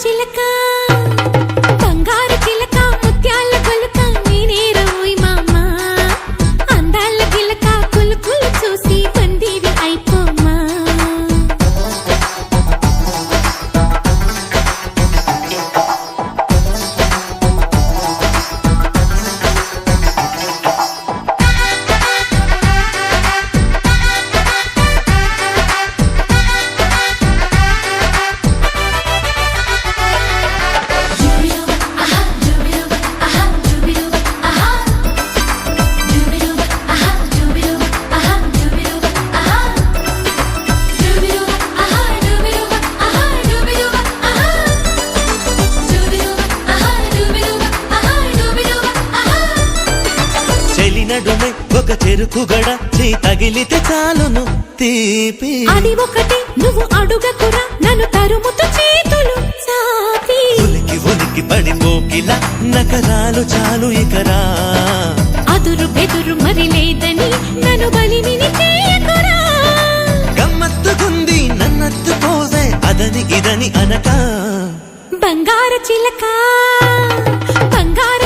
చిలక బంగారు చిలక ముత్యాల కొలుక నేనేరోయ్ మామ అందాల గిలక కులుకులు చూసి బందీవి అయిపోమా నడుమే ఒక చెరుకు గడ చీ తగిలితే చాలును తీపి అది ఒకటి నువ్వు అడుగకురా నన్ను తరుముతూ చేతులు సాపి ఉలికి ఉలికి పడిపోకిలా నకరాలు చాలు ఇకరా అదురు బెదురు మరి లేదని నన్ను బలిమిని చేయకురా గమ్మత్తుకుంది నన్నత్తు పోవే అదని ఇదని అనక బంగారు చిలక బంగారు